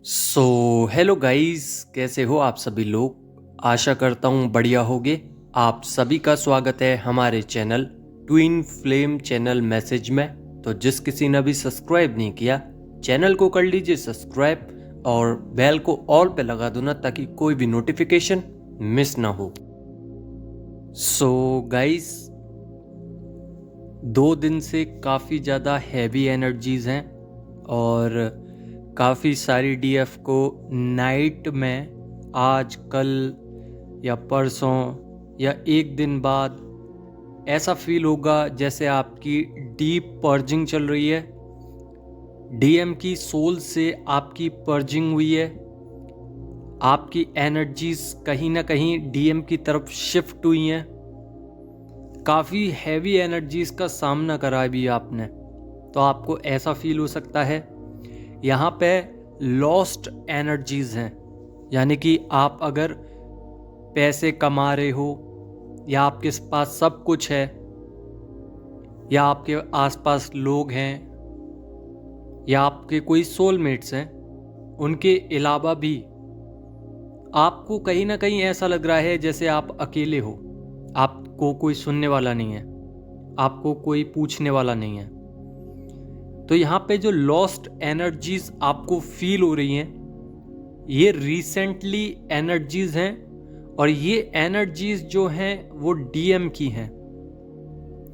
So hello guys, कैसे हो आप सभी लोग। आशा करता हूँ बढ़िया होगे। आप सभी का स्वागत है हमारे channel twin flame channel message में। तो जिस किसी ने भी सब्सक्राइब नहीं किया, चैनल को कर लीजिए सब्सक्राइब और बेल को ऑल पे लगा दो ना, ताकि कोई भी नोटिफिकेशन मिस ना हो। सो गाइस, 2 दिन से काफ़ी ज़्यादा हैवी एनर्जीज हैं और काफ़ी सारी डीएफ को नाइट में आज कल या परसों या एक दिन बाद ऐसा फील होगा जैसे आपकी डीप पर्जिंग चल रही है। डीएम की सोल से आपकी पर्जिंग हुई है। आपकी एनर्जीज कहीं ना कहीं डीएम की तरफ शिफ्ट हुई हैं। काफ़ी हैवी एनर्जीज का सामना करा भी आपने, तो आपको ऐसा फील हो सकता है। यहाँ पे लॉस्ट एनर्जीज हैं, यानी कि आप अगर पैसे कमा रहे हो या आपके पास सब कुछ है या आपके आसपास लोग हैं या आपके कोई सोलमेट्स हैं, उनके अलावा भी आपको कहीं ना कहीं ऐसा लग रहा है जैसे आप अकेले हो। आपको कोई सुनने वाला नहीं है, आपको कोई पूछने वाला नहीं है। तो यहाँ पे जो लॉस्ट एनर्जीज आपको फील हो रही हैं, ये रिसेंटली एनर्जीज हैं और ये एनर्जीज जो हैं वो डीएम की हैं,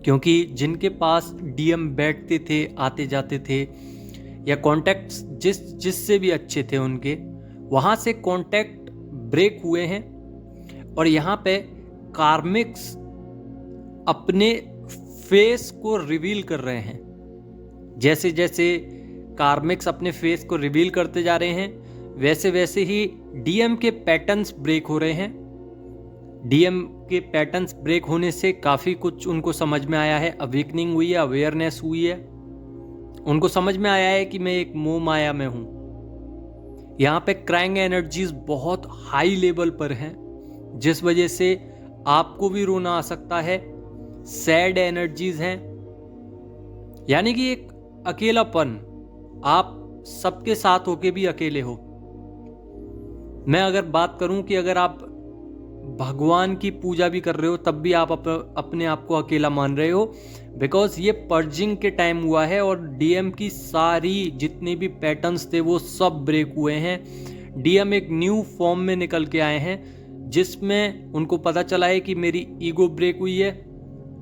क्योंकि जिनके पास डीएम बैठते थे, आते जाते थे या कॉन्टैक्ट्स जिससे भी अच्छे थे, उनके वहाँ से कॉन्टैक्ट ब्रेक हुए हैं। और यहाँ पे कार्मिक्स अपने फेस को रिवील कर रहे हैं। जैसे जैसे कार्मिक्स अपने फेस को रिवील करते जा रहे हैं, वैसे वैसे ही डीएम के पैटर्न्स ब्रेक हो रहे हैं। डीएम के पैटर्न्स ब्रेक होने से काफ़ी कुछ उनको समझ में आया है, अवेकनिंग हुई है, अवेयरनेस हुई है। उनको समझ में आया है कि मैं एक मोह माया में हूँ। यहाँ पे क्राइंग एनर्जीज बहुत हाई लेवल पर हैं, जिस वजह से आपको भी रोना आ सकता है। सैड एनर्जीज हैं, यानी कि एक अकेलापन, आप सबके साथ होके भी अकेले हो। मैं अगर बात करूं कि अगर आप भगवान की पूजा भी कर रहे हो, तब भी आप अपने आप को अकेला मान रहे हो, बिकॉज ये पर्जिंग के टाइम हुआ है और डीएम की सारी जितने भी पैटर्न्स थे वो सब ब्रेक हुए हैं। डीएम एक न्यू फॉर्म में निकल के आए हैं, जिसमें उनको पता चला है कि मेरी ईगो ब्रेक हुई है।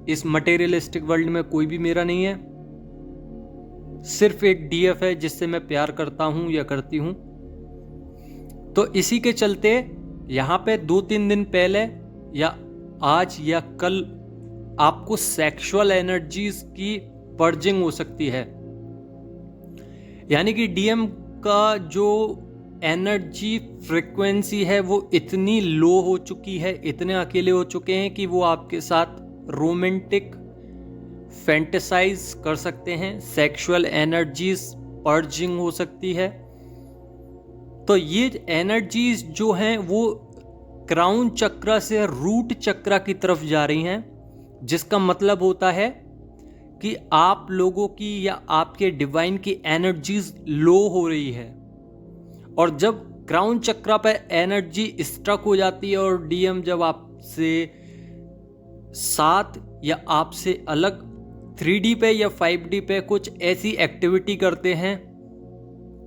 इस मटेरियलिस्टिक वर्ल्ड में कोई भी मेरा नहीं है, सिर्फ एक डीएफ है जिससे मैं प्यार करता हूं या करती हूं। तो इसी के चलते यहां पे 2-3 दिन पहले या आज या कल आपको सेक्सुअल एनर्जीज की पर्जिंग हो सकती है। यानी कि डीएम का जो एनर्जी फ्रिक्वेंसी है वो इतनी लो हो चुकी है, इतने अकेले हो चुके हैं कि वो आपके साथ रोमांटिक फैंटेसाइज कर सकते हैं। सेक्सुअल एनर्जीज पर्जिंग हो सकती है। तो ये एनर्जीज जो हैं वो क्राउन चक्र से रूट चक्र की तरफ जा रही हैं, जिसका मतलब होता है कि आप लोगों की या आपके डिवाइन की एनर्जीज लो हो रही है। और जब क्राउन चक्र पे एनर्जी स्ट्रक हो जाती है और डीएम जब आपसे साथ या आपसे अलग 3D पे या 5D पे कुछ ऐसी एक्टिविटी करते हैं,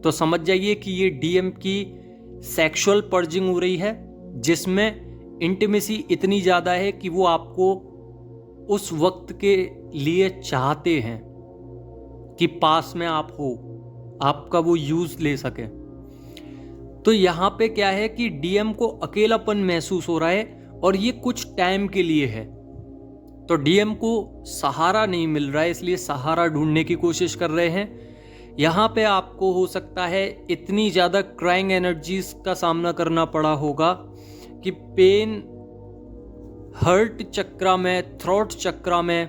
तो समझ जाइए कि ये डीएम की सेक्सुअल पर्जिंग हो रही है, जिसमें इंटीमेसी इतनी ज़्यादा है कि वो आपको उस वक्त के लिए चाहते हैं कि पास में आप हो, आपका वो यूज़ ले सके। तो यहाँ पे क्या है कि डीएम को अकेलापन महसूस हो रहा है और ये कुछ टाइम के लिए है। तो डीएम को सहारा नहीं मिल रहा है, इसलिए सहारा ढूंढने की कोशिश कर रहे हैं। यहाँ पे आपको हो सकता है इतनी ज़्यादा क्राइंग एनर्जीज का सामना करना पड़ा होगा कि पेन हर्ट चक्र में, थ्रोट चक्र में,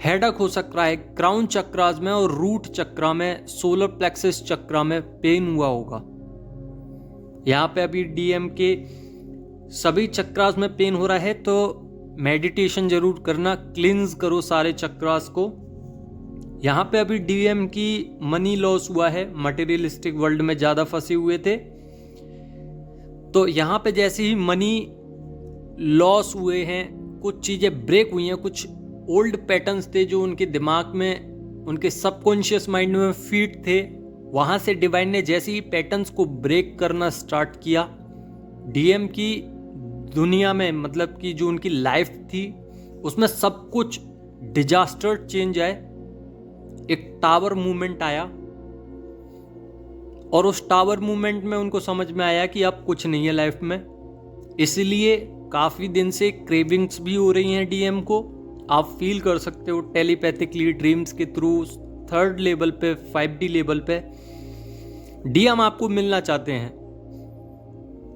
हेडक हो सकता है क्राउन चक्रास में और रूट चक्र में, सोलर प्लेक्सस चक्र में पेन हुआ होगा। यहाँ पे अभी डीएम के सभी चक्रास में पेन हो रहा है, तो मेडिटेशन जरूर करना, क्लिंज करो सारे चक्रास को। यहाँ पे अभी डीएम की मनी लॉस हुआ है, मटेरियलिस्टिक वर्ल्ड में ज़्यादा फंसे हुए थे। तो यहाँ पे जैसे ही मनी लॉस हुए हैं, कुछ चीज़ें ब्रेक हुई हैं, कुछ ओल्ड पैटर्न्स थे जो उनके दिमाग में, उनके सबकॉन्शियस माइंड में फीड थे, वहाँ से डिवाइन ने जैसे ही पैटर्न्स को ब्रेक करना स्टार्ट किया, डीएम की दुनिया में, मतलब कि जो उनकी लाइफ थी उसमें सब कुछ डिजास्टर चेंज आए। एक टावर मूवमेंट आया और उस टावर मूवमेंट में उनको समझ में आया कि अब कुछ नहीं है लाइफ में। इसलिए काफ़ी दिन से क्रेविंग्स भी हो रही हैं डीएम को। आप फील कर सकते हो टेलीपैथिकली, ड्रीम्स के थ्रू, 3rd लेवल पे, 5D लेवल पे डीएम आपको मिलना चाहते हैं।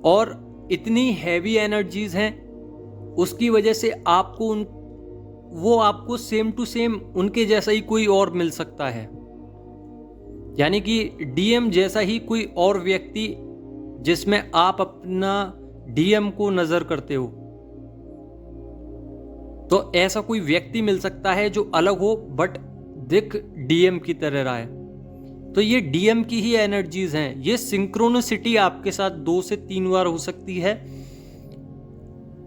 और इतनी हैवी एनर्जीज हैं, उसकी वजह से आपको वो आपको सेम टू सेम उनके जैसा ही कोई और मिल सकता है। यानी कि डीएम जैसा ही कोई और व्यक्ति जिसमें आप अपना डीएम को नजर करते हो, तो ऐसा कोई व्यक्ति मिल सकता है जो अलग हो बट दिख डीएम की तरह रहा है। तो ये डीएम की ही एनर्जीज हैं। ये सिंक्रोनिसिटी आपके साथ 2 से 3 बार हो सकती है,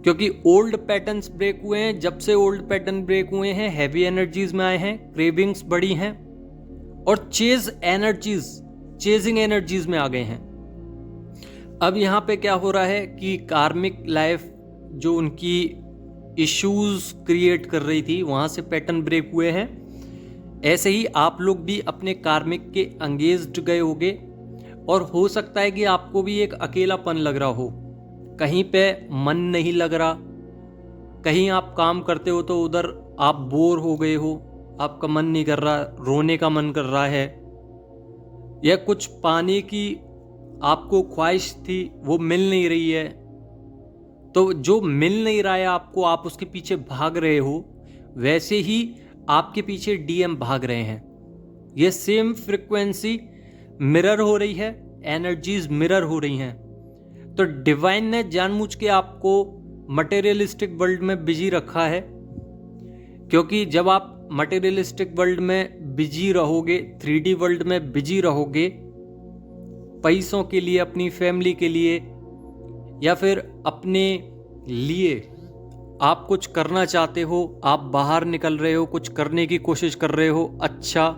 क्योंकि ओल्ड पैटर्न्स ब्रेक हुए हैं। जब से ओल्ड पैटर्न ब्रेक हुए हैं, हैवी एनर्जीज में आए हैं, क्रेविंग्स बढ़ी हैं और चेजिंग एनर्जीज में आ गए हैं। अब यहाँ पे क्या हो रहा है कि कार्मिक लाइफ जो उनकी इश्यूज क्रिएट कर रही थी, वहां से पैटर्न ब्रेक हुए हैं। ऐसे ही आप लोग भी अपने कार्मिक के एंगेज्ड गए होगे और हो सकता है कि आपको भी एक अकेलापन लग रहा हो, कहीं पे मन नहीं लग रहा, कहीं आप काम करते हो तो उधर आप बोर हो गए हो, आपका मन नहीं कर रहा, रोने का मन कर रहा है, या कुछ पाने की आपको ख्वाहिश थी वो मिल नहीं रही है। तो जो मिल नहीं रहा है आपको, आप उसके पीछे भाग रहे हो, वैसे ही आपके पीछे डीएम भाग रहे हैं। ये सेम फ्रिक्वेंसी मिरर हो रही है, एनर्जीज मिरर हो रही हैं। तो डिवाइन ने जानबूझ के आपको मटेरियलिस्टिक वर्ल्ड में बिजी रखा है, क्योंकि जब आप मटेरियलिस्टिक वर्ल्ड में बिजी रहोगे, 3D वर्ल्ड में बिजी रहोगे, पैसों के लिए, अपनी फैमिली के लिए या फिर अपने लिए आप कुछ करना चाहते हो, आप बाहर निकल रहे हो, कुछ करने की कोशिश कर रहे हो, अच्छा,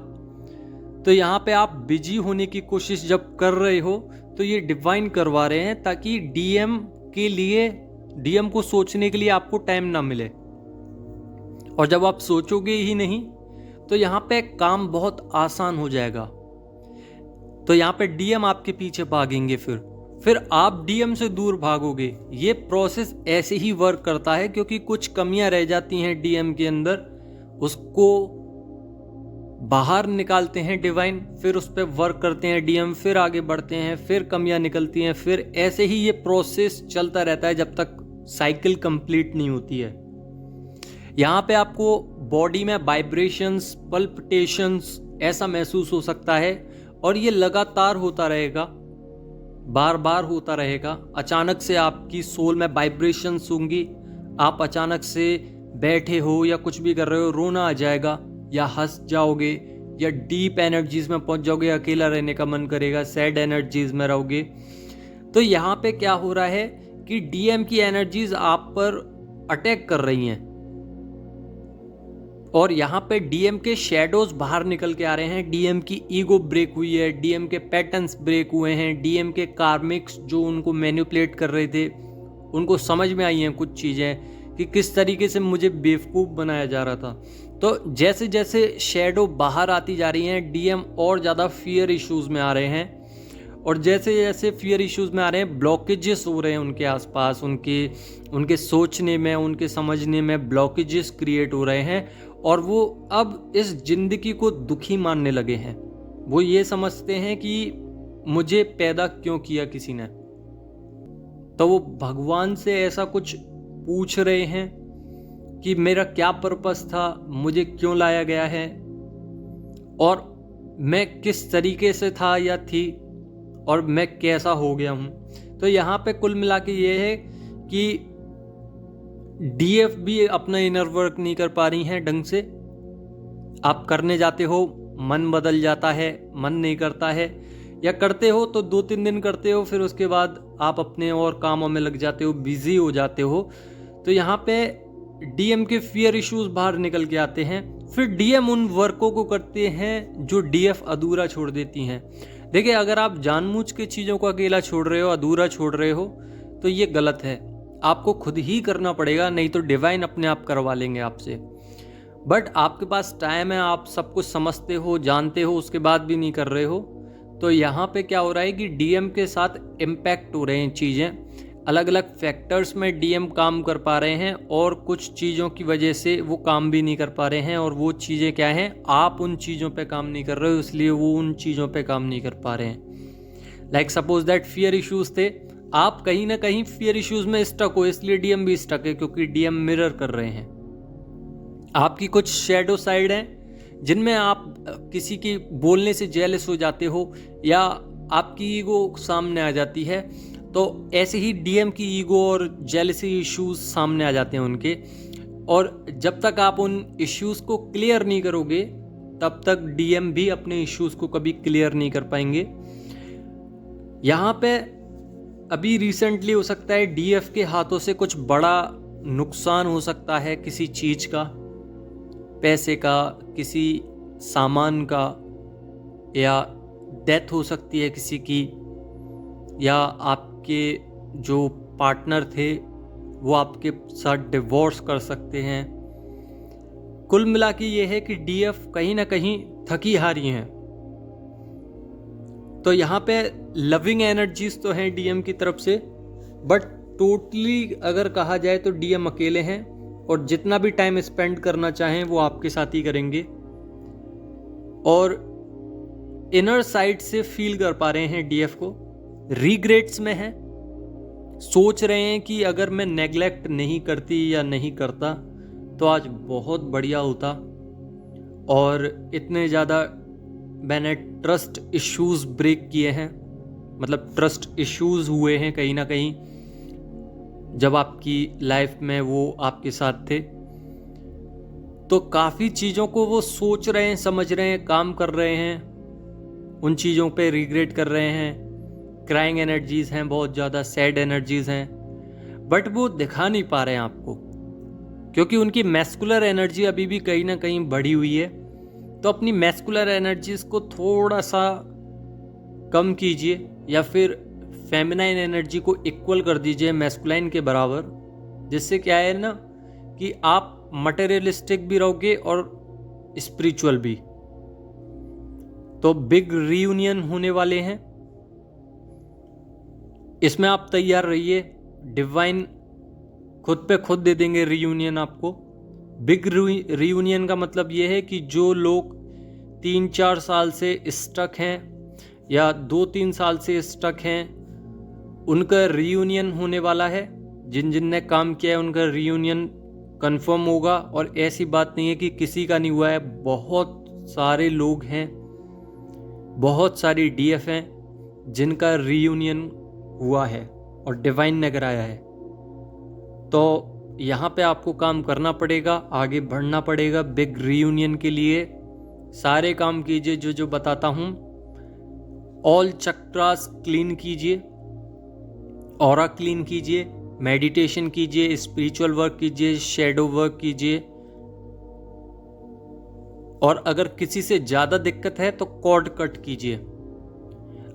तो यहाँ पे आप बिजी होने की कोशिश जब कर रहे हो तो ये डिवाइन करवा रहे हैं, ताकि डीएम को सोचने के लिए आपको टाइम ना मिले। और जब आप सोचोगे ही नहीं तो यहाँ पे काम बहुत आसान हो जाएगा। तो यहाँ पे डीएम आपके पीछे भागेंगे, फिर आप डीएम से दूर भागोगे। ये प्रोसेस ऐसे ही वर्क करता है, क्योंकि कुछ कमियां रह जाती हैं डीएम के अंदर, उसको बाहर निकालते हैं डिवाइन, फिर उस पर वर्क करते हैं डीएम, फिर आगे बढ़ते हैं, फिर कमियां निकलती हैं, फिर ऐसे ही ये प्रोसेस चलता रहता है जब तक साइकिल कंप्लीट नहीं होती है। यहाँ पे आपको बॉडी में वाइब्रेशंस, पल्पिटेशंस ऐसा महसूस हो सकता है, और ये लगातार होता रहेगा, बार बार होता रहेगा। अचानक से आपकी सोल में वाइब्रेशंस होंगी, आप अचानक से बैठे हो या कुछ भी कर रहे हो, रोना आ जाएगा या हंस जाओगे या डीप एनर्जीज में पहुंच जाओगे, अकेला रहने का मन करेगा, सैड एनर्जीज में रहोगे। तो यहाँ पे क्या हो रहा है कि डीएम की एनर्जीज आप पर अटैक कर रही हैं, और यहाँ पे डीएम के शेडोज बाहर निकल के आ रहे हैं। डीएम की ईगो ब्रेक हुई है, डीएम के पैटर्न्स ब्रेक हुए हैं, डीएम के कार्मिक्स जो उनको मैनिपुलेट कर रहे थे, उनको समझ में आई हैं कुछ चीज़ें कि किस तरीके से मुझे बेवकूफ़ बनाया जा रहा था। तो जैसे जैसे शेडो बाहर आती जा रही हैं, डीएम और ज़्यादा फियर इश्यूज़ में आ रहे हैं, और जैसे जैसे फियर इश्यूज़ में आ रहे हैं, ब्लॉकेजेस हो रहे हैं उनके आसपास, उनके सोचने में, उनके समझने में ब्लॉकेजेस क्रिएट हो रहे हैं, और वो अब इस जिंदगी को दुखी मानने लगे हैं। वो ये समझते हैं कि मुझे पैदा क्यों किया किसी ने। तो वो भगवान से ऐसा कुछ पूछ रहे हैं कि मेरा क्या पर्पस था, मुझे क्यों लाया गया है, और मैं किस तरीके से था या थी, और मैं कैसा हो गया हूँ। तो यहाँ पे कुल मिला के ये है कि डीएफ भी अपना इनर वर्क नहीं कर पा रही हैं ढंग से। आप करने जाते हो, मन बदल जाता है, मन नहीं करता है, या करते हो तो 2-3 दिन करते हो, फिर उसके बाद आप अपने और कामों में लग जाते हो, बिजी हो जाते हो। तो यहाँ पे डीएम के फियर इश्यूज बाहर निकल के आते हैं। फिर डीएम उन वर्कों को करते हैं जो डीएफ अधूरा छोड़ देती हैं। देखिए, अगर आप जानबूझ के चीज़ों को अकेला छोड़ रहे हो, अधूरा छोड़ रहे हो, तो ये गलत है। आपको खुद ही करना पड़ेगा, नहीं तो डिवाइन अपने आप करवा लेंगे आपसे। बट आपके पास टाइम है, आप सब कुछ समझते हो, जानते हो, उसके बाद भी नहीं कर रहे हो। तो यहाँ पे क्या हो रहा है कि डीएम के साथ इम्पैक्ट हो रहे हैं चीज़ें, अलग अलग फैक्टर्स में डीएम काम कर पा रहे हैं, और कुछ चीज़ों की वजह से वो काम भी नहीं कर पा रहे हैं। और वो चीज़ें क्या हैं, आप उन चीज़ों पे काम नहीं कर रहे हो, इसलिए वो उन चीज़ों पे काम नहीं कर पा रहे हैं। Like suppose that fear issues थे, आप कहीं ना कहीं फियर इश्यूज़ में स्टक हो, इसलिए डीएम भी स्टक है, क्योंकि डीएम मिरर कर रहे हैं। आपकी कुछ शैडो साइड हैं जिनमें आप किसी की बोलने से जेलस हो जाते हो, या आपकी ईगो सामने आ जाती है। तो ऐसे ही डीएम की ईगो और जेलसी इश्यूज सामने आ जाते हैं उनके। और जब तक आप उन इश्यूज को क्लियर नहीं करोगे, तब तक डीएम भी अपने इश्यूज को कभी क्लियर नहीं कर पाएंगे। यहाँ पे अभी रिसेंटली हो सकता है डीएफ के हाथों से कुछ बड़ा नुकसान हो सकता है, किसी चीज का, पैसे का, किसी सामान का, या डेथ हो सकती है किसी की, या आपके जो पार्टनर थे वो आपके साथ डिवोर्स कर सकते हैं। कुल मिला के ये है कि डीएफ कहीं ना कहीं थकी हारी हैं। तो यहाँ पे लविंग एनर्जीज तो हैं डीएम की तरफ से, बट टोटली अगर कहा जाए तो डीएम अकेले हैं, और जितना भी टाइम स्पेंड करना चाहें वो आपके साथ ही करेंगे। और इनर साइड से फील कर पा रहे हैं डीएफ को, रिग्रेट्स में है, सोच रहे हैं कि अगर मैं नेग्लेक्ट नहीं करती या नहीं करता तो आज बहुत बढ़िया होता, और इतने ज़्यादा मैंने ट्रस्ट इश्यूज ब्रेक किए हैं, मतलब ट्रस्ट इश्यूज हुए हैं कहीं ना कहीं जब आपकी लाइफ में वो आपके साथ थे। तो काफ़ी चीज़ों को वो सोच रहे हैं, समझ रहे हैं, काम कर रहे हैं, उन चीज़ों पे रिग्रेट कर रहे हैं। क्राइंग एनर्जीज़ हैं, बहुत ज़्यादा सैड एनर्जीज़ हैं, बट वो दिखा नहीं पा रहे हैं आपको, क्योंकि उनकी मैस्कुलर एनर्जी अभी भी कहीं ना कहीं बढ़ी हुई है। तो अपनी मैस्कुलर एनर्जीज़ को थोड़ा सा कम कीजिए, या फिर फेमिनाइन एनर्जी को इक्वल कर दीजिए मैस्कुलाइन के बराबर, जिससे क्या है ना कि आप मटेरियलिस्टिक भी रहोगे और स्पिरिचुअल भी। तो बिग रीयूनियन होने वाले हैं, इसमें आप तैयार रहिए। डिवाइन खुद पे खुद दे देंगे रीयूनियन आपको। बिग रीयूनियन का मतलब ये है कि जो लोग 3-4 साल से स्टक हैं या 2-3 साल से स्टक हैं, उनका रीयूनियन होने वाला है। जिन जिन ने काम किया है उनका रीयूनियन कंफर्म होगा। और ऐसी बात नहीं है कि किसी का नहीं हुआ है, बहुत सारे लोग हैं, बहुत सारी डीएफ हैं जिनका रीयूनियन हुआ है और डिवाइन ने कराया है। तो यहाँ पे आपको काम करना पड़ेगा, आगे बढ़ना पड़ेगा बिग रीयूनियन के लिए। सारे काम कीजिए जो जो बताता हूँ। ऑल चक्रास क्लीन कीजिए, ऑरा क्लीन कीजिए, मेडिटेशन कीजिए, स्पिरिचुअल वर्क कीजिए, शैडो वर्क कीजिए। और अगर किसी से ज़्यादा दिक्कत है तो कॉर्ड कट कीजिए।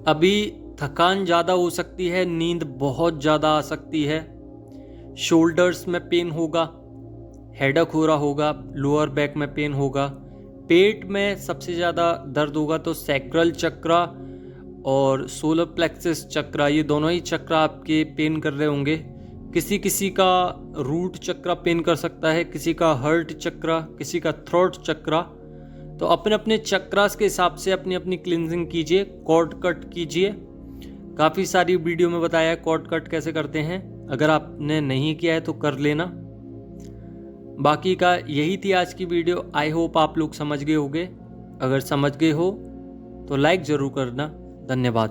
अभी थकान ज़्यादा हो सकती है, नींद बहुत ज़्यादा आ सकती है, शोल्डर्स में पेन होगा, हेडक हो रहा होगा, लोअर बैक में पेन होगा, पेट में सबसे ज़्यादा दर्द होगा। तो सैक्रल चक्रा और सोलर प्लेक्सस चक्रा, ये दोनों ही चक्रा आपके पेन कर रहे होंगे। किसी किसी का रूट चक्रा पेन कर सकता है, किसी का हार्ट चक्रा, किसी का थ्रोट चक्रा। तो अपने अपने चक्रास के हिसाब से अपनी अपनी क्लिनजिंग कीजिए, कॉर्ड कट कीजिए। काफ़ी सारी वीडियो में बताया है कॉर्ड कट कैसे करते हैं, अगर आपने नहीं किया है तो कर लेना। बाकी का यही थी आज की वीडियो। आई होप आप लोग समझ गए होंगे। अगर समझ गए हो तो लाइक ज़रूर करना। धन्यवाद।